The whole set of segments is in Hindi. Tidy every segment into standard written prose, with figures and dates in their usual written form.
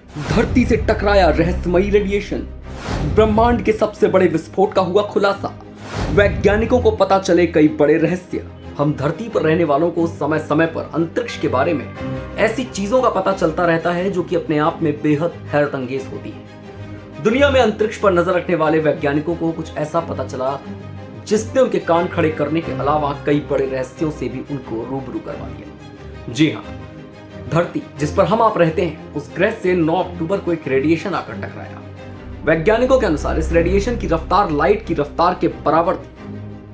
धरती से टकराया रहस्यमयी रेडिएशन। ब्रह्मांड के सबसे बड़े विस्फोट का हुआ खुलासा। वैज्ञानिकों को पता चले कई बड़े रहस्य। हम धरती पर रहने वालों को समय समय पर अंतरिक्ष के बारे में ऐसी चीजों का पता चलता रहता है जो कि अपने आप में बेहद हैरतअंगेज होती है। दुनिया में अंतरिक्ष पर नजर रखने वाले वैज्ञानिकों को कुछ ऐसा पता चला जिसने उनके कान खड़े करने के अलावा कई बड़े रहस्यों से भी उनको रूबरू करवा दिया। जी हाँ, धरती जिस पर हम आप रहते हैं उस ग्रह से 9 अक्टूबर को एक रेडिएशन आकर टकराया। वैज्ञानिकों के अनुसार इस रेडिएशन की रफ्तार लाइट की रफ्तार के बराबर थी।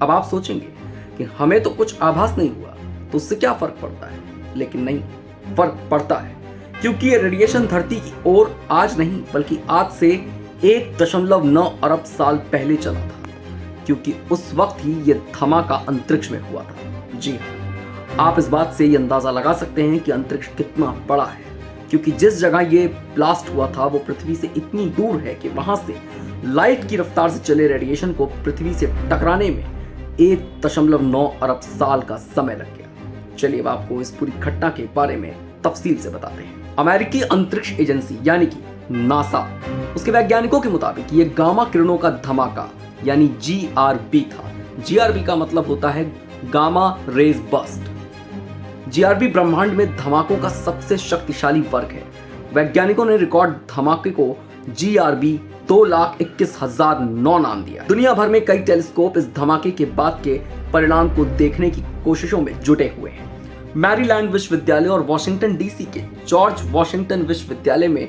अब आप सोचेंगे कि हमें तो कुछ आभास नहीं हुआ तो उससे क्या फर्क पड़ता है, लेकिन नहीं, फर्क पड़ता है क्योंकि ये रेडिएशन धरती की ओर आज नहीं बल्कि आज से 1.9 अरब साल पहले चला था, क्योंकि उस वक्त ही ये धमाका अंतरिक्ष में हुआ था। जी हाँ, आप इस बात से ये अंदाजा लगा सकते हैं कि अंतरिक्ष कितना बड़ा है, क्योंकि जिस जगह ये ब्लास्ट हुआ था वो पृथ्वी से इतनी दूर है कि वहां से लाइट की रफ्तार से चले रेडिएशन को पृथ्वी से टकराने में 1.9 अरब साल का समय लग गया। चलिए अब आपको इस पूरी घटना के बारे में तफसील से बताते हैं। अमेरिकी अंतरिक्ष एजेंसी यानी कि नासा, उसके वैज्ञानिकों के मुताबिक ये गामा किरणों का धमाका यानी GRB था। GRB का मतलब होता है गामा रेज बस्ट। GRB ब्रह्मांड में धमाकों का सबसे शक्तिशाली वर्ग है। वैज्ञानिकों ने रिकॉर्ड धमाके को GRB 2,21,009 नाम दिया। दुनिया भर में कई टेलीस्कोप इस धमाके के बाद के परिणाम को देखने की कोशिशों में जुटे हुए हैं। मैरीलैंड विश्वविद्यालय और वॉशिंगटन DC के जॉर्ज वॉशिंगटन विश्वविद्यालय में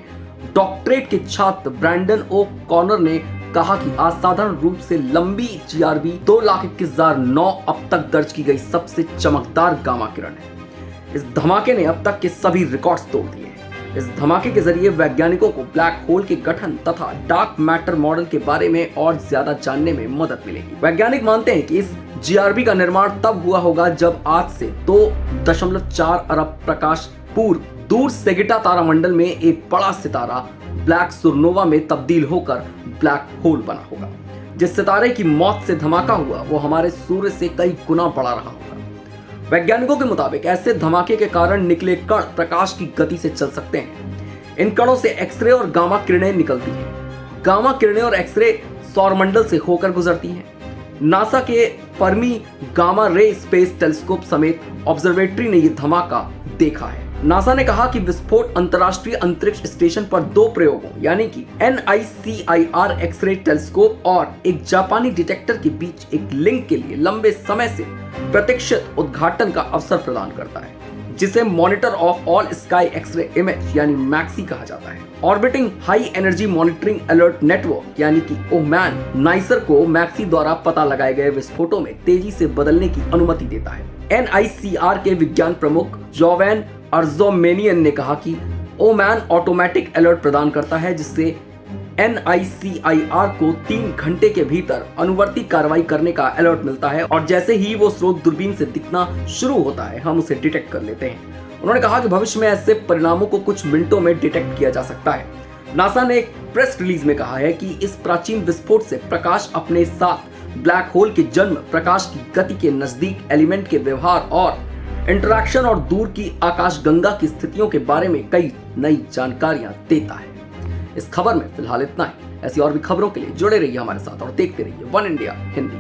डॉक्टरेट के छात्र ब्रैंडन ओ कॉनर ने कहा कि असाधारण रूप से लंबी GRB 2,21,009 अब तक दर्ज की गई सबसे चमकदार गामा किरण है। इस धमाके ने अब तक के सभी रिकॉर्ड्स तोड़ दिए हैं। इस धमाके के जरिए वैज्ञानिकों को ब्लैक होल के गठन तथा डार्क मैटर मॉडल के बारे में और ज्यादा जानने में मदद मिलेगी। वैज्ञानिक मानते हैं कि इस GRB का निर्माण तब हुआ होगा जब आज से 2.4 अरब प्रकाश पूर्व दूर सेगिटा तारामंडल में एक बड़ा सितारा ब्लैक सुपरनोवा में तब्दील होकर ब्लैक होल बना होगा। जिस सितारे की मौत से धमाका हुआ वो हमारे सूर्य से कई गुना बड़ा रहा होगा। वैज्ञानिकों के मुताबिक ऐसे धमाके के कारण निकले कण प्रकाश की गति से चल सकते हैं। इन कणों से एक्सरे और गामा किरणें निकलती हैं। गामा किरणें और एक्सरे सौरमंडल से होकर गुजरती हैं। नासा के Fermi gamma ray space telescope समेत ऑब्जर्वेटरी ने यह धमाका देखा है। नासा ने कहा कि विस्फोट अंतर्राष्ट्रीय अंतरिक्ष स्टेशन पर 2 प्रयोगों यानी कि NICIR एक्सरे टेलीस्कोप और एक जापानी डिटेक्टर के बीच एक लिंक के लिए लंबे समय से प्रतीक्षित उद्घाटन का अवसर प्रदान करता है, जिसे monitor of all sky x ray image यानी मैक्सी कहा जाता है। Orbiting high energy monitoring alert network यानी कि ओमैन नाइसर को मैक्सी द्वारा पता लगाए गए विस्फोटों में तेजी से बदलने की अनुमति देता है। NICR के विज्ञान प्रमुख जोवेन अर्जोमेनियन ने कहा कि ओमैन ऑटोमेटिक अलर्ट प्रदान करता है, जिससे NICIR को 3 घंटे के भीतर अनुवर्ती कार्रवाई करने का अलर्ट मिलता है और जैसे ही वो स्रोत दूरबीन से दिखना शुरू होता है हम उसे डिटेक्ट कर लेते हैं। उन्होंने कहा कि भविष्य में ऐसे परिणामों को कुछ मिनटों में डिटेक्ट किया जा सकता है। नासा ने एक प्रेस रिलीज में कहा है कि इस प्राचीन विस्फोट से प्रकाश अपने साथ ब्लैक होल के जन्म, प्रकाश की गति के नजदीक एलिमेंट के व्यवहार और इंटरैक्शन और दूर की आकाशगंगा की स्थितियों के बारे में कई नई जानकारियां देता है। इस खबर में फिलहाल इतना ही। ऐसी और भी खबरों के लिए जुड़े रहिए हमारे साथ और देखते रहिए वन इंडिया हिंदी।